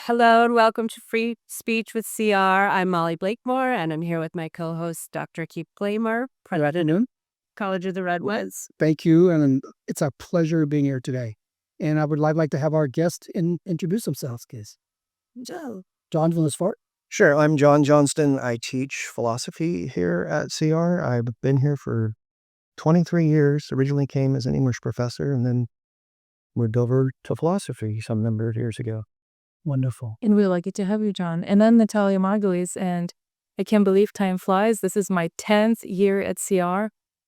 Hello and welcome to Free Speech with CR. I'm Molly Blakemore and I'm here with my co-host, Dr. Keith Flamer, Good afternoon. College of the Redwoods. Thank you, and it's a pleasure being here today. And I would like to have our guests introduce themselves, please. Joe. John from the Fort. Sure. I'm John Johnston. I teach philosophy here at CR. I've been here for 23 years. Originally came as an English professor and then moved over to philosophy some number of years ago. Wonderful. And we're lucky to have you, John. And I'm Natalia Margulis, and I can't believe time flies. This is my 10th year at CR.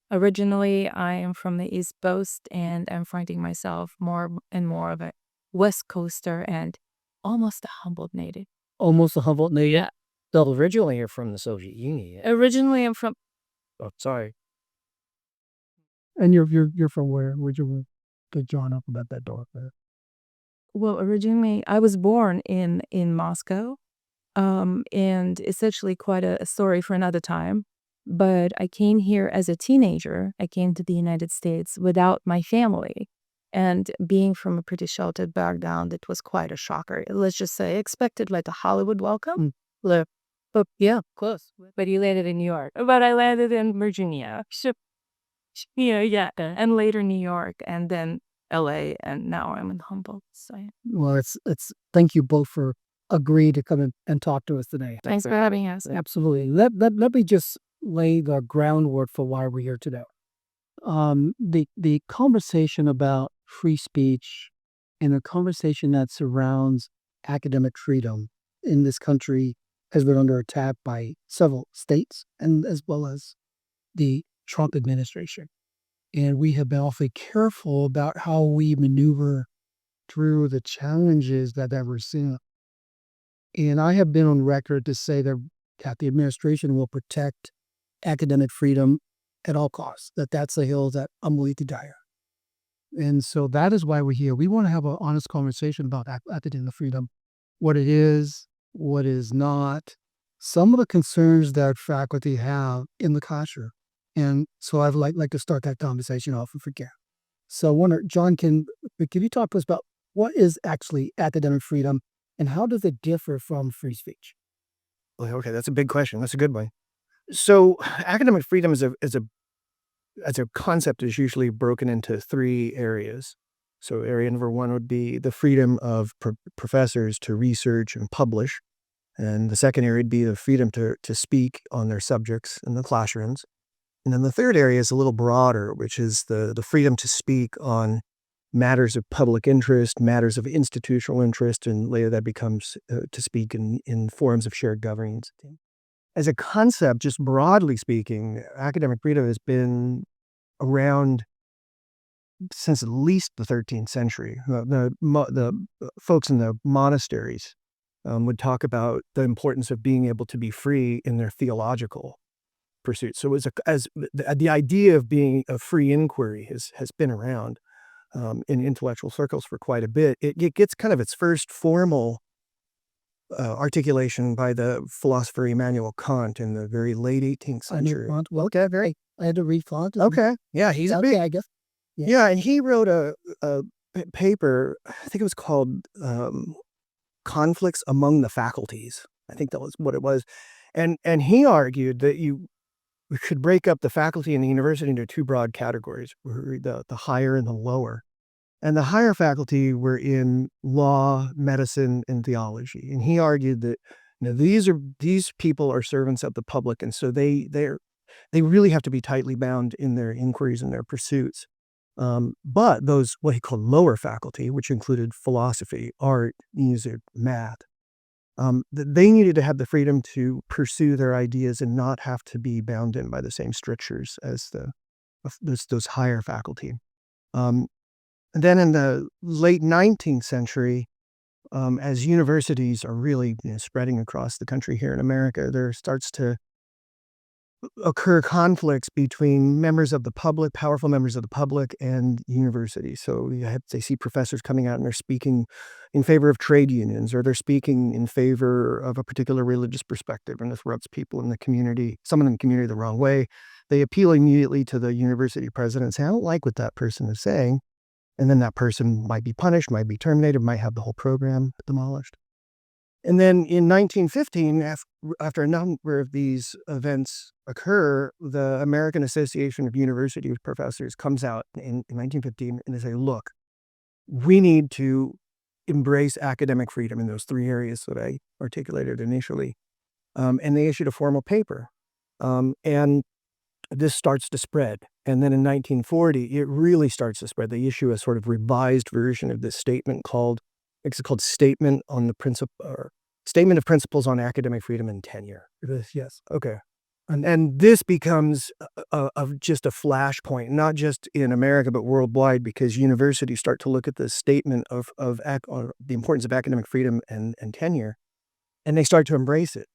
Originally, I am from the East Coast, and I'm finding myself more and more of a West Coaster and almost a Humboldt native. Almost a Humboldt native. Yeah. So originally you're from the Soviet Union. Originally, I'm from... Oh, sorry. And you're from where? Would you get John up about that door there? Well, originally, I was born in Moscow, and it's actually quite a story for another time. But I came here as a teenager. I came to the United States without my family. And being from a pretty sheltered background, it was quite a shocker. Let's just say, I expected like a Hollywood welcome. But yeah, close. But you landed in New York. But I landed in Virginia. Yeah. And later New York, and then LA, and now I'm in Humboldt. So yeah. Well, it's thank you both for agreeing to come and talk to us today. Thanks for having us. Absolutely. Let me just lay the groundwork for why we're here today. The conversation about free speech and the conversation that surrounds academic freedom in this country has been under attack by several states and as well as the Trump administration. And we have been awfully careful about how we maneuver through the challenges that we're seeing. And I have been on record to say that the administration will protect academic freedom at all costs, that's a hill that I'm willing to die on. And so that is why we're here. We want to have an honest conversation about academic freedom, what it is not, some of the concerns that faculty have in the classroom. And so I'd like to start that conversation off and forget. So I wonder, John, can you talk to us about what is actually academic freedom and how does it differ from free speech? Well, okay, that's a big question. That's a good one. So academic freedom as a concept is usually broken into three areas. So area number one would be the freedom of professors to research and publish. And the second area would be the freedom to speak on their subjects in the classrooms. And then the third area is a little broader, which is the freedom to speak on matters of public interest, matters of institutional interest, and later that becomes to speak in forums of shared governance. As a concept, just broadly speaking, academic freedom has been around since at least the 13th century. The folks in the monasteries would talk about the importance of being able to be free in their theological pursuits. So the idea of being a free inquiry has been around in intellectual circles for quite a bit. It gets kind of its first formal articulation by the philosopher Immanuel Kant in the very late 18th century. Well, okay, I had to read Kant. Okay, yeah, he's okay, big. I guess. Yeah, and he wrote a paper. I think it was called "Conflicts Among the Faculties." I think that was what it was, and he argued that we should break up the faculty in the university into two broad categories: the higher and the lower. And the higher faculty were in law, medicine, and theology. And he argued that these people are servants of the public, and so they really have to be tightly bound in their inquiries and their pursuits. But those what he called lower faculty, which included philosophy, art, music, math, they needed to have the freedom to pursue their ideas and not have to be bound in by the same strictures as those higher faculty. And then in the late 19th century, as universities are really spreading across the country here in America, there starts to occur conflicts between members of the public, powerful members of the public, and universities. So they see professors coming out and they're speaking in favor of trade unions, or they're speaking in favor of a particular religious perspective, and this rubs people in the community, some in the community, the wrong way. They appeal immediately to the university president and say, I don't like what that person is saying. And then that person might be punished, might be terminated, might have the whole program demolished. And then in 1915, after a number of these events occur, the American Association of University Professors comes out in 1915 and they say, look, we need to embrace academic freedom in those three areas that I articulated initially. And they issued a formal paper. And this starts to spread. And then in 1940, it really starts to spread. They issue a sort of revised version of this statement it's called Statement on the Principle, or Statement of Principles on Academic Freedom and Tenure. Yes. Okay. And this becomes just a flashpoint, not just in America, but worldwide, because universities start to look at the statement of the importance of academic freedom and tenure, and they start to embrace it.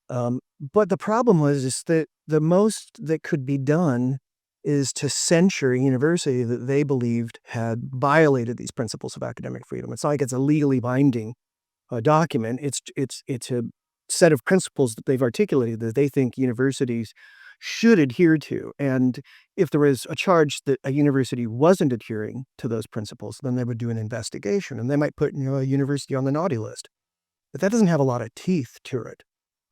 But the problem is that the most that could be done is to censure a university that they believed had violated these principles of academic freedom. It's not like it's a legally binding document. It's a set of principles that they've articulated that they think universities should adhere to. And if there was a charge that a university wasn't adhering to those principles, then they would do an investigation, and they might put a university on the naughty list. But that doesn't have a lot of teeth to it.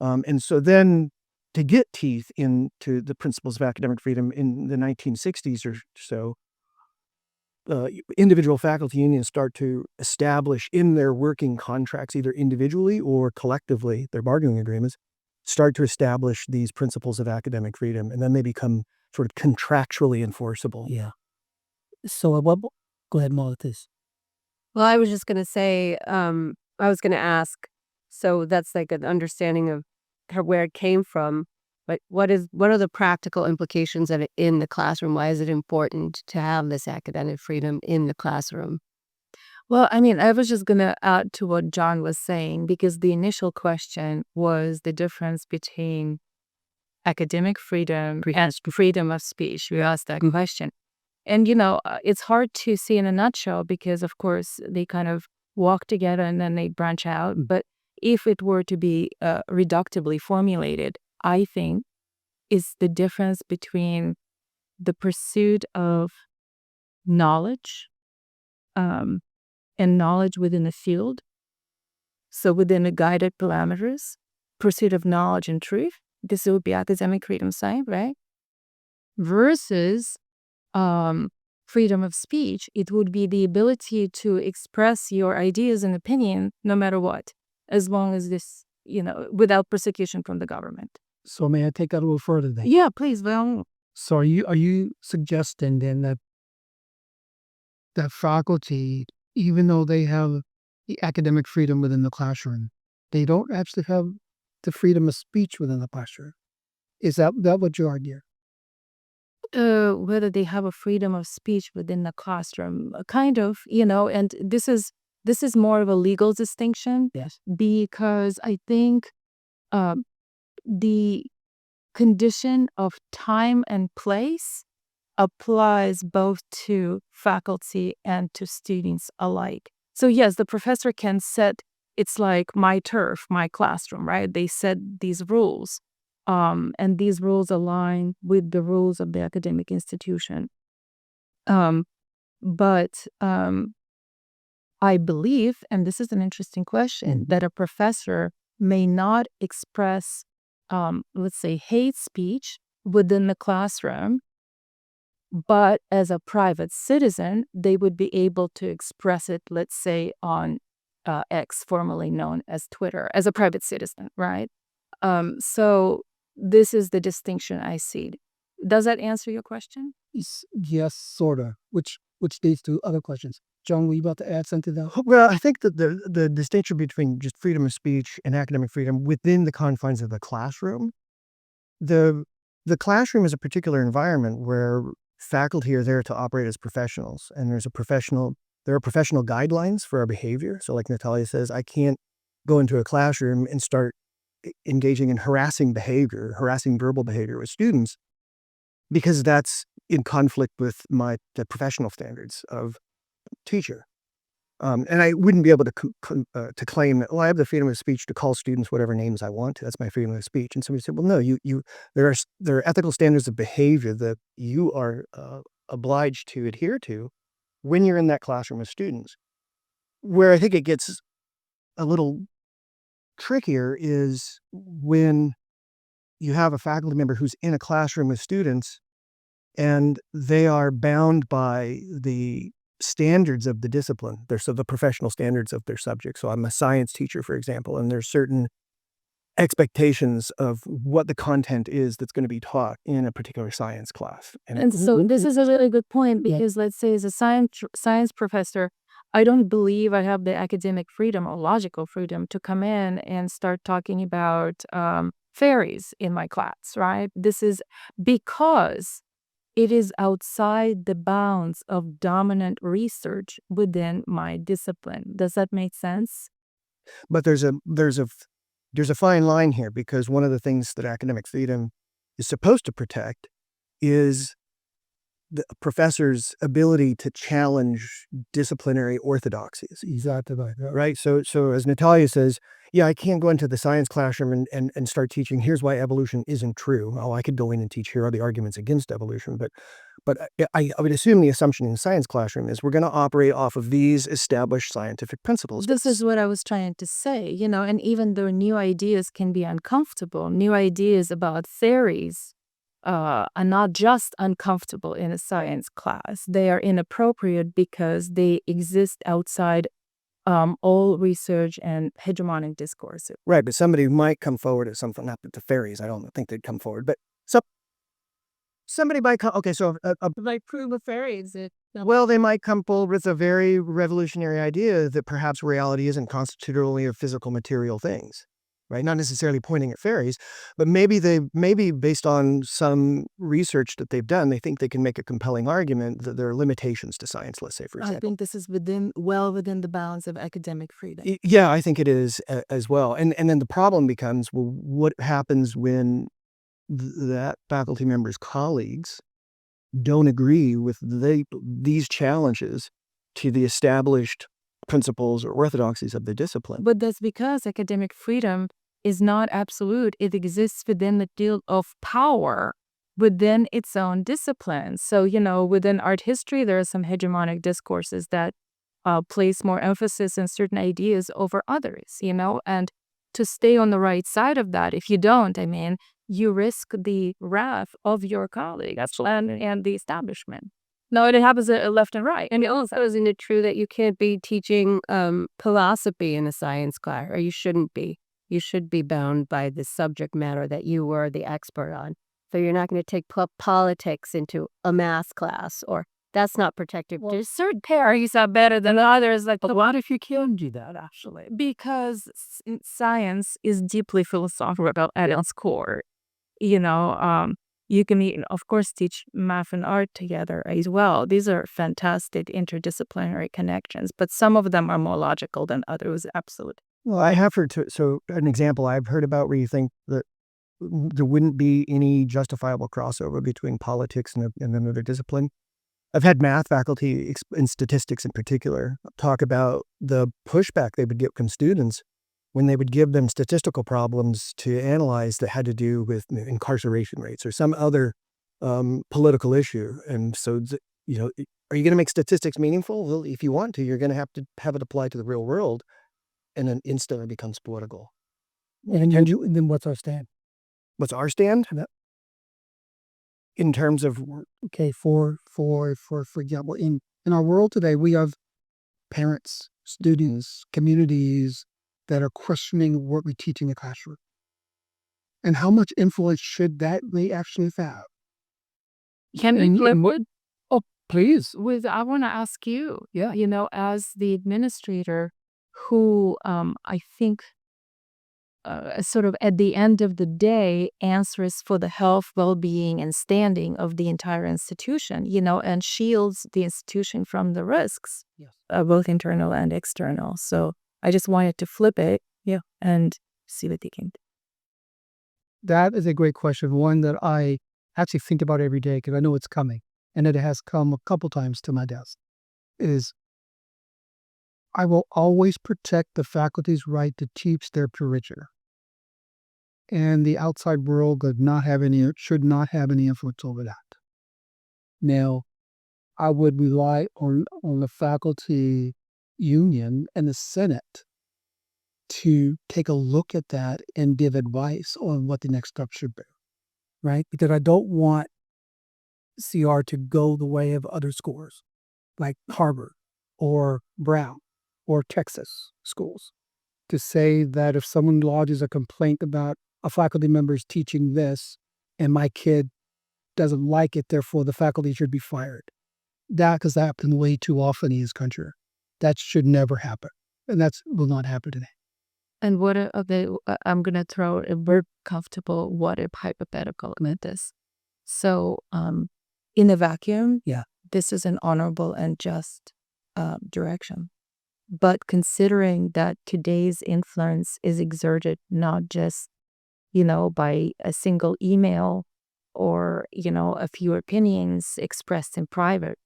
And so then to get teeth into the principles of academic freedom in the 1960s or so, individual faculty unions start to establish in their working contracts, either individually or collectively, their bargaining agreements, start to establish these principles of academic freedom, and then they become sort of contractually enforceable. Yeah. So go ahead, Molly, please. Well, I was just going to say, I was going to ask, so that's like an understanding of where it came from, but what are the practical implications of it in the classroom? Why is it important to have this academic freedom in the classroom? Well, I mean, I was just going to add to what John was saying, because the initial question was the difference between academic freedom and freedom of speech. We asked that question. And, it's hard to see in a nutshell because, of course, they kind of walk together and then they branch out. But if it were to be reductively formulated, I think is the difference between the pursuit of knowledge and knowledge within a field. So within the guided parameters, pursuit of knowledge and truth, this would be academic freedom side, right? Versus freedom of speech, it would be the ability to express your ideas and opinion no matter what, as long as this, without persecution from the government. So may I take that a little further then? Yeah, please. Well, So are you suggesting then that faculty, even though they have the academic freedom within the classroom, they don't actually have the freedom of speech within the classroom? Is that what you argue? whether they have a freedom of speech within the classroom, kind of, and this is more of a legal distinction. Yes. Because I think the condition of time and place applies both to faculty and to students alike. So yes, the professor can set, it's like my turf, my classroom, right? They set these rules. And these rules align with the rules of the academic institution. But I believe, and this is an interesting question, that a professor may not express, let's say, hate speech within the classroom, but as a private citizen, they would be able to express it, let's say, on X, formerly known as Twitter, as a private citizen, right? So this is the distinction I see. Does that answer your question? Yes, sort of, which leads to other questions. John, were you about to add something to that? Well, I think that the distinction between just freedom of speech and academic freedom within the confines of the classroom, the classroom is a particular environment where faculty are there to operate as professionals, and there are professional guidelines for our behavior. So like Natalia says, I can't go into a classroom and start engaging in harassing verbal behavior with students, because that's in conflict with the professional standards of teacher. And I wouldn't be able to claim that, well, I have the freedom of speech to call students whatever names I want to. That's my freedom of speech. And somebody said, well, no, there are ethical standards of behavior that you are obliged to adhere to when you're in that classroom with students. Where I think it gets a little trickier is when you have a faculty member who's in a classroom with students and they are bound by the standards of the discipline. So the professional standards of their subject. So I'm a science teacher, for example, and there's certain expectations of what the content is that's going to be taught in a particular science class. And so this is a really good point, because let's say as a science professor, I don't believe I have the academic freedom or logical freedom to come in and start talking about fairies in my class, right? This is because it is outside the bounds of dominant research within my discipline. Does that make sense? But there's a fine line here, because one of the things that academic freedom is supposed to protect is the professor's ability to challenge disciplinary orthodoxies. Exactly right. Right. So as Natalia says, yeah, I can't go into the science classroom and start teaching, here's why evolution isn't true. Oh, I could go in and teach, here are the arguments against evolution. But I would assume the assumption in the science classroom is we're going to operate off of these established scientific principles. This is what I was trying to say, and even though new ideas can be uncomfortable, new ideas about theories are not just uncomfortable in a science class. They are inappropriate because they exist outside all research and hegemonic discourse. Right, but somebody might come forward as something, not the fairies, I don't think they'd come forward, but somebody might come, okay, so Like prove a fairy, is it? well, they might come forward with a very revolutionary idea that perhaps reality isn't constituted only of physical material things, right? Not necessarily pointing at fairies, but maybe based on some research that they've done, they think they can make a compelling argument that there are limitations to science, let's say, for example. I think this is well within the bounds of academic freedom. Yeah, I think it is as well. And then the problem becomes, well, what happens when that faculty member's colleagues don't agree with these challenges to the established principles or orthodoxies of the discipline? But that's because academic freedom is not absolute. It exists within the field of power within its own discipline. So, within art history, there are some hegemonic discourses that place more emphasis on certain ideas over others, and to stay on the right side of that, if you don't, you risk the wrath of your colleagues and the establishment. No, it happens left and right. And also, isn't it true that you can't be teaching philosophy in a science class, or you shouldn't be? You should be bound by the subject matter that you were the expert on. So you're not going to take politics into a math class, or that's not protected. There's certain parents are better than others. But what if you can do that, actually? Because science is deeply philosophical at its core. You can, of course, teach math and art together as well. These are fantastic interdisciplinary connections, but some of them are more logical than others, absolutely. Well, I have heard, so an example I've heard about where you think that there wouldn't be any justifiable crossover between politics and another discipline. I've had math faculty and statistics in particular talk about the pushback they would get from students when they would give them statistical problems to analyze that had to do with incarceration rates or some other political issue. And so, are you going to make statistics meaningful? Well, if you want to, you're going to have it applied to the real world, and then instantly becomes political. And then what's our stand? What's our stand? In terms of, okay, for example, in our world today, we have parents, students, communities that are questioning what we teach in the classroom. And how much influence should that they actually have? Can we flip it? Oh, please. I want to ask you, as the administrator who I think sort of at the end of the day answers for the health, well-being, and standing of the entire institution, and shields the institution from the risks, both internal and external. So I just wanted to flip it, and see what they can do. That is a great question, one that I actually think about every day because I know it's coming, and it has come a couple times to my desk, is I will always protect the faculty's right to teach their parishioner. And the outside world should not have any influence over that. Now, I would rely on the faculty union and the Senate to take a look at that and give advice on what the next step should be, right? Because I don't want CR to go the way of other schools like Harvard or Brown or Texas schools, to say that if someone lodges a complaint about a faculty member is teaching this and my kid doesn't like it, therefore the faculty should be fired. That has happened way too often in this country. That should never happen. And that will not happen today. And what are they? I'm gonna throw a very comfortable what if hypothetical at this. So, in a vacuum, Yeah. this is an honorable and just direction. But considering that today's influence is exerted not just, by a single email or, a few opinions expressed in private,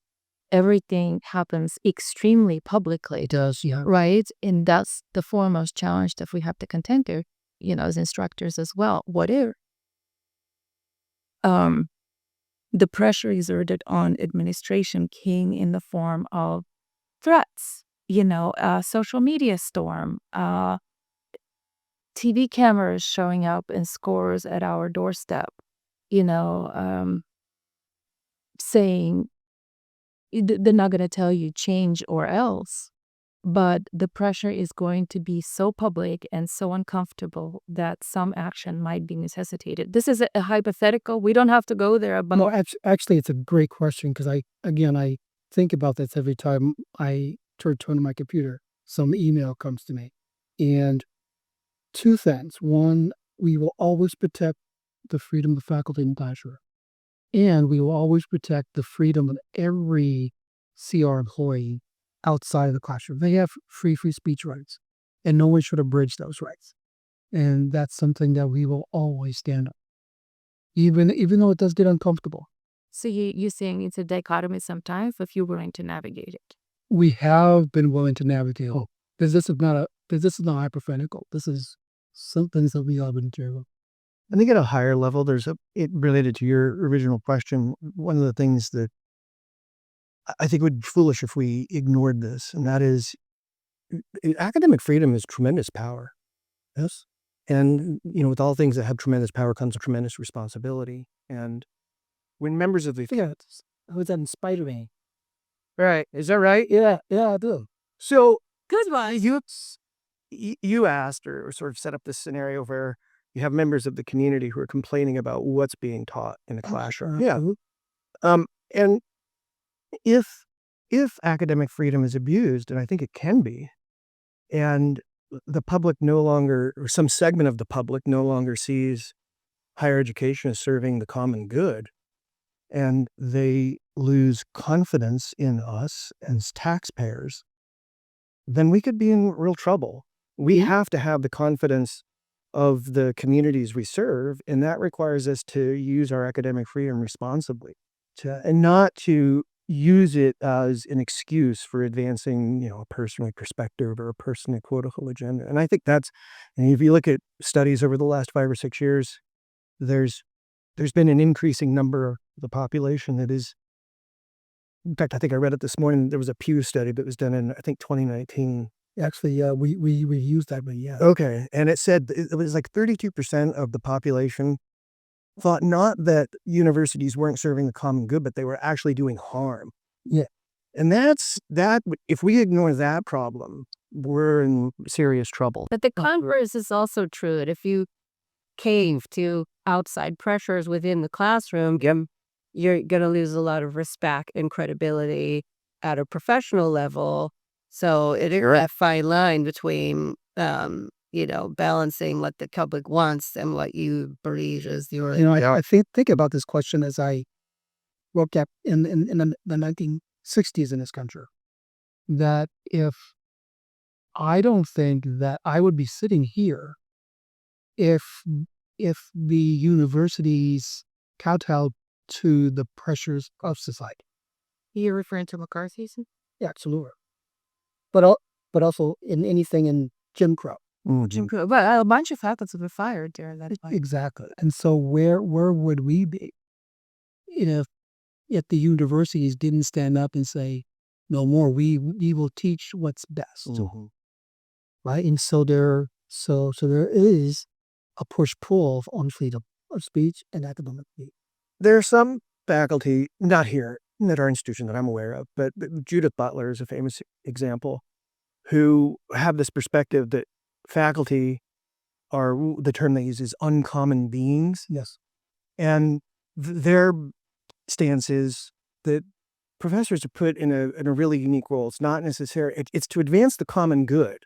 everything happens extremely publicly. It does, yeah. Right? And that's the foremost challenge that we have to contend to, as instructors as well. What if the pressure exerted on administration came in the form of threats, a social media storm, TV cameras showing up in scores at our doorstep, saying, they're not going to tell you change or else, but the pressure is going to be so public and so uncomfortable that some action might be necessitated. This is a hypothetical. We don't have to go there, but No, actually, it's a great question because I think about this every time I turn on my computer. Some email comes to me. And two things. One, we will always protect the freedom of the faculty in the classroom. And we will always protect the freedom of every CR employee outside of the classroom. They have free speech rights, and no one should abridge those rights. And that's something that we will always stand up, even though it does get uncomfortable. So you're saying it's a dichotomy sometimes, if you're willing to navigate it. We have been willing to navigate. This is not hypothetical. This is something that we have been through. I think at a higher level, it related to your original question. One of the things that I think would be foolish if we ignored this, and that is academic freedom is tremendous power. Yes. And, with all things that have tremendous power comes a tremendous responsibility. And when members of the... Yeah, who's that in Spider-Man? Right. Is that right? Yeah, I do. So Good one. you asked or sort of set up this scenario where you have members of the community who are complaining about what's being taught in the classroom. Yeah. And if academic freedom is abused, and I think it can be, and the public no longer, or some segment of the public no longer sees higher education as serving the common good, and they lose confidence in us as taxpayers, then we could be in real trouble. We have to have the confidence of the communities we serve, and that requires us to use our academic freedom responsibly, and not to use it as an excuse for advancing, a personal perspective or a personal political agenda. And I think if you look at studies over the last 5 or 6 years, there's been an increasing number of the population that is, in fact, I think I read it this morning, there was a Pew study that was done in, I think, 2019. Actually, we used that, but yeah. Okay. And it said it was like 32% of the population thought not that universities weren't serving the common good, but they were actually doing harm. Yeah. And if we ignore that problem, we're in serious trouble. But the converse is also true. That if you cave to outside pressures within the classroom, you're going to lose a lot of respect and credibility at a professional level. So it is a fine line between, balancing what the public wants and what you believe is your... I think about this question as I woke up in the 1960s in this country, that I don't think that I would be sitting here if the universities kowtowed to the pressures of society. You're referring to McCarthyism? Yeah, absolutely. But also in anything in Jim Crow. Jim Crow. But a bunch of faculty were fired during that time. Exactly. And so where would we be if the universities didn't stand up and say, no more, we will teach what's best. Mhm. Right? And so there So there is a push-pull on freedom of speech and academic freedom. There are some faculty, not here, at our institution that I'm aware of, but Judith Butler is a famous example, who have this perspective that faculty are, the term they use is uncommon beings. Yes. And their stance is that professors are put in a really unique role. It's not necessary. It's to advance the common good,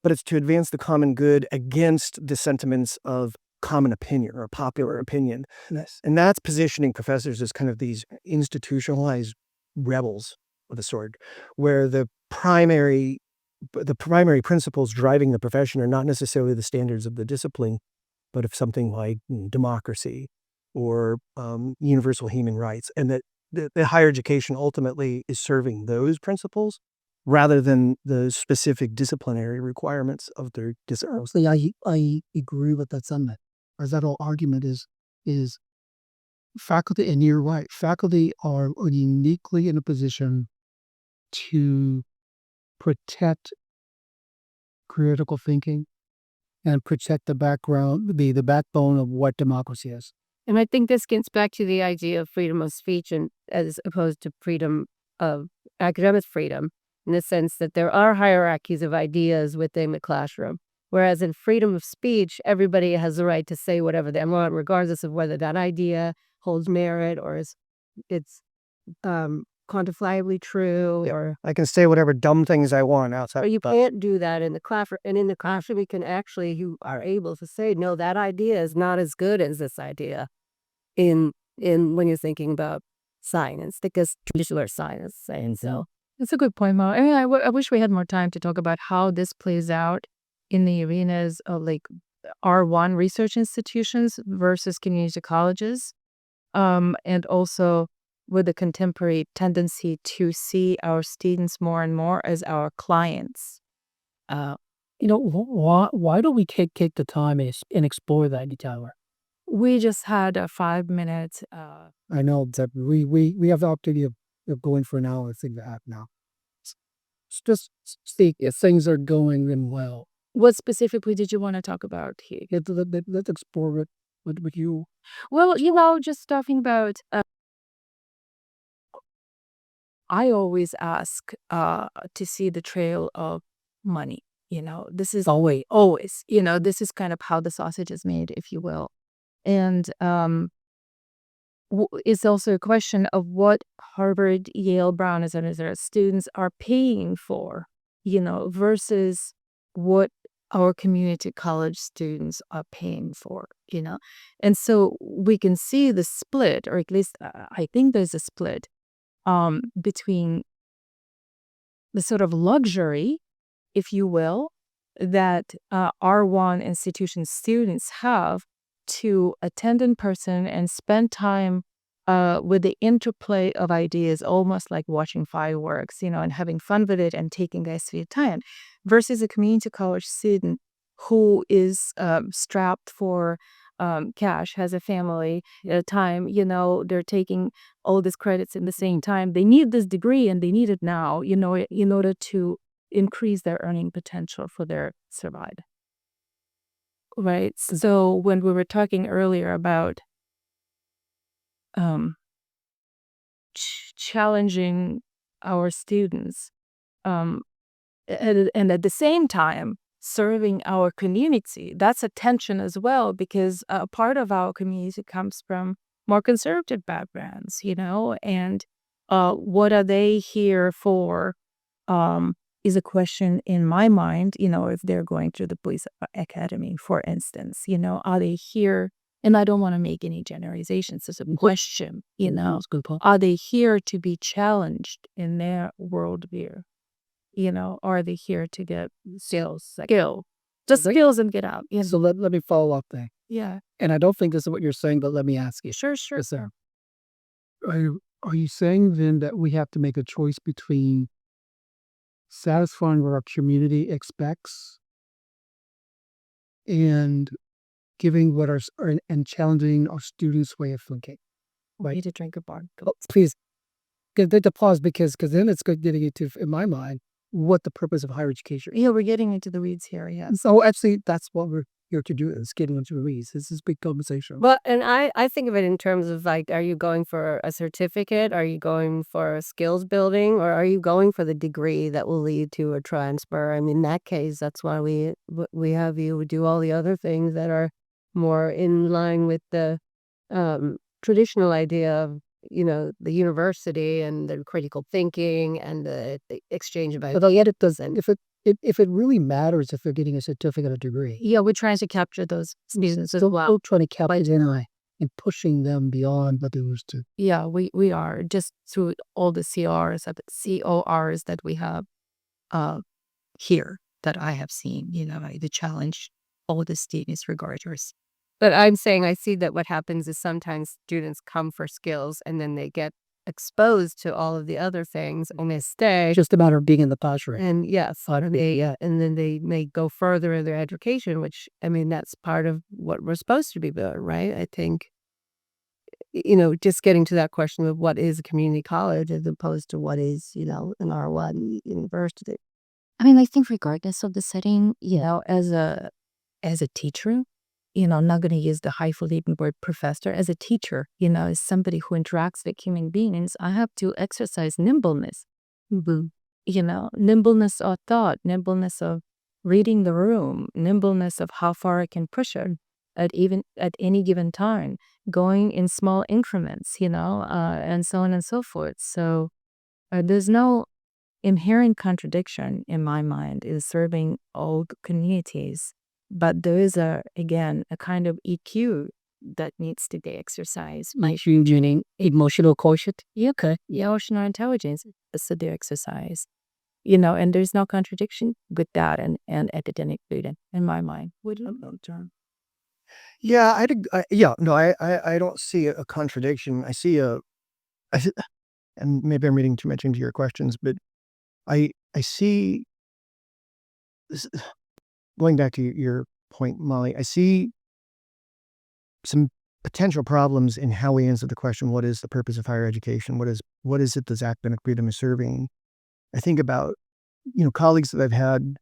but it's to advance the common good against the sentiments of common opinion or popular opinion. Yes. And that's positioning professors as kind of these institutionalized rebels of the sort, where the primary principles driving the profession are not necessarily the standards of the discipline, but of something like democracy or universal human rights, and that the higher education ultimately is serving those principles rather than the specific disciplinary requirements of their discipline. Honestly, I agree with that sentiment. As that whole argument is faculty, and you're right, faculty are uniquely in a position to protect critical thinking and protect the backbone of what democracy is. And I think this gets back to the idea of freedom of speech, and as opposed to freedom of academic freedom, in the sense that there are hierarchies of ideas within the classroom. Whereas in freedom of speech, everybody has the right to say whatever they want, regardless of whether that idea holds merit or it's quantifiably true, or I can say whatever dumb things I want outside. But you can't do that in the classroom. And in the classroom, you are able to say, no, that idea is not as good as this idea in when you're thinking about science, because traditional science. And so That's a good point, Mo. I mean, I wish we had more time to talk about how this plays out in the arenas of like R1 research institutions versus community colleges, and also with the contemporary tendency to see our students more and more as our clients. Why don't we take the time and explore that, Tyler? We just had a 5 minute. I know that we have the opportunity of going for an hour, I think, that now. Just see if things are going in well. What specifically did you want to talk about here? Let's explore it with you. Well, just talking about. I always ask to see the trail of money. This is always. This is kind of how the sausage is made, if you will. And it's also a question of what Harvard, Yale, Brown, et cetera, students are paying for, versus what our community college students are paying for, And so we can see the split, or at least I think there's a split between the sort of luxury, if you will, that R1 institution students have to attend in person and spend time with the interplay of ideas, almost like watching fireworks, and having fun with it and taking their sweet time, versus a community college student who is strapped for cash, has a family, time, they're taking all these credits in the same time. They need this degree and they need it now, in order to increase their earning potential for their survival. Right. So when we were talking earlier about challenging our students, and at the same time serving our community, that's a tension as well, because a part of our community comes from more conservative backgrounds, and what are they here for? Is a question in my mind, if they're going through the police academy, for instance, are they here? And I don't want to make any generalizations. It's a question, are they here to be challenged in their worldview? Are they here to get skills and get out? So let me follow up there. Yeah. And I don't think this is what you're saying, but let me ask you. Sure. Yes, sir. Are you saying then that we have to make a choice between satisfying what our community expects and giving and challenging our students' way of thinking? I need to drink a bar. Please get the pause, because then it's good getting into, in my mind, what the purpose of higher education is. Yeah, we're getting into the weeds here. Yes. So actually, that's what we're here to do, is getting into the weeds. This is a big conversation. Well, and I think of it in terms of like, are you going for a certificate? Are you going for skills building? Or are you going for the degree that will lead to a transfer? I mean, in that case, that's why we have you do all the other things that are more in line with the traditional idea of, the university and the critical thinking and the exchange of ideas. But yet it doesn't. If it really matters if they're getting a certificate or degree, Yeah, we're trying to capture those students as still well. trying to capture NI and pushing them beyond what they used to. Yeah, we are just through all the CORs that we have here that I have seen, the challenge all the students regardless. But I'm saying I see that what happens is sometimes students come for skills and then they get exposed to all of the other things and they stay. It's just a matter of being in the classroom. And yes, and then they may go further in their education, which, I mean, that's part of what we're supposed to be doing, right? I think, just getting to that question of what is a community college as opposed to what is, an R1 university. I mean, I think regardless of the setting, as a teacher, I'm not going to use the highfalutin word professor. As a teacher, as somebody who interacts with human beings, I have to exercise nimbleness. Nimbleness of thought, nimbleness of reading the room, nimbleness of how far I can push it at any given time, going in small increments, and so on and so forth. So there's no inherent contradiction in my mind in serving all communities. But there is a kind of EQ that needs to be exercised. Like you meaning emotional quotient? Yeah, okay. Emotional intelligence is to be exercised. And there's no contradiction with that and academic freedom in my mind. Would you know, John? Yeah, I don't see a contradiction. I see and maybe I'm reading too much into your questions, but I see this, going back to your point, Molly, I see some potential problems in how we answer the question, what is the purpose of higher education? What is it that academic freedom is serving? I think about, colleagues that I've had,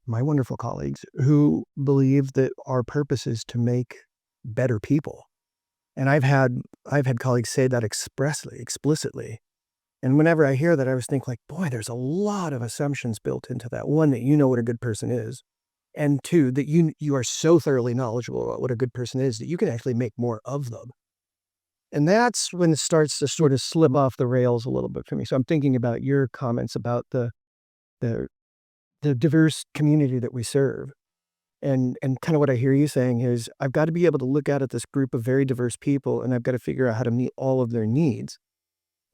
my wonderful colleagues, who believe that our purpose is to make better people. And I've had colleagues say that explicitly. And whenever I hear that, I always think like, boy, there's a lot of assumptions built into that. One, that you know what a good person is. And two, that you are so thoroughly knowledgeable about what a good person is that you can actually make more of them. And that's when it starts to sort of slip off the rails a little bit for me. So I'm thinking about your comments about the diverse community that we serve. And kind of what I hear you saying is, I've got to be able to look out at this group of very diverse people, and I've got to figure out how to meet all of their needs.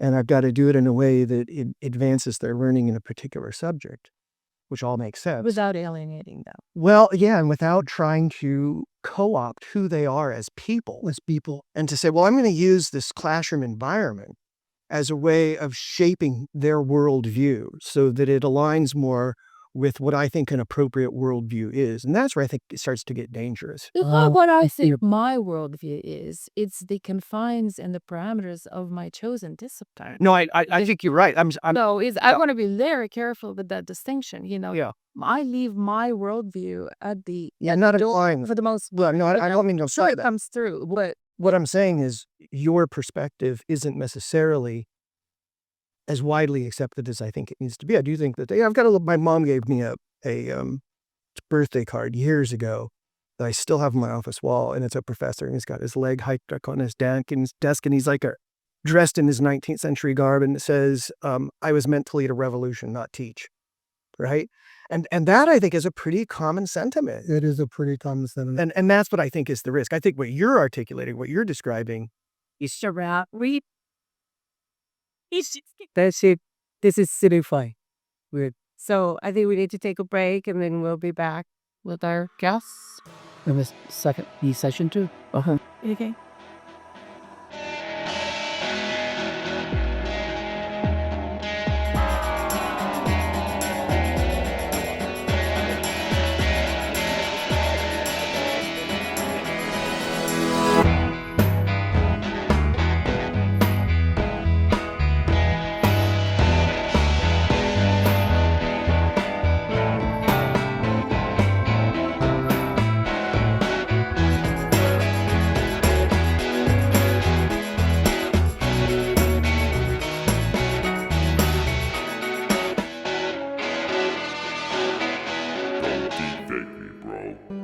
And I've got to do it in a way that it advances their learning in a particular subject, which all makes sense. Without alienating them. Well, yeah, and without trying to co-opt who they are as people. And to say, well, I'm going to use this classroom environment as a way of shaping their worldview so that it aligns more with what I think an appropriate worldview is. And that's where I think it starts to get dangerous. It's not what I think my worldview is. It's the confines and the parameters of my chosen discipline. No, I think you're right. I want to be very careful with that distinction. Yeah. I leave my worldview at the not at all for the most. Well, no, I don't mean to Sure, say it that. comes through, but What I'm saying is your perspective isn't necessarily as widely accepted as I think it needs to be. I do think that my mom gave me a birthday card years ago that I still have on my office wall, and it's a professor, and he's got his leg hiked up on his desk, and he's like dressed in his 19th century garb, and it says, I was meant to lead a revolution, not teach. Right? And that I think is a pretty common sentiment. It is a pretty common sentiment. And that's what I think is the risk. I think what you're articulating, what you're describing is to read. That's it. This is Cityfy. So I think we need to take a break and then we'll be back with our guests. In the second session too. okay. fake me, bro.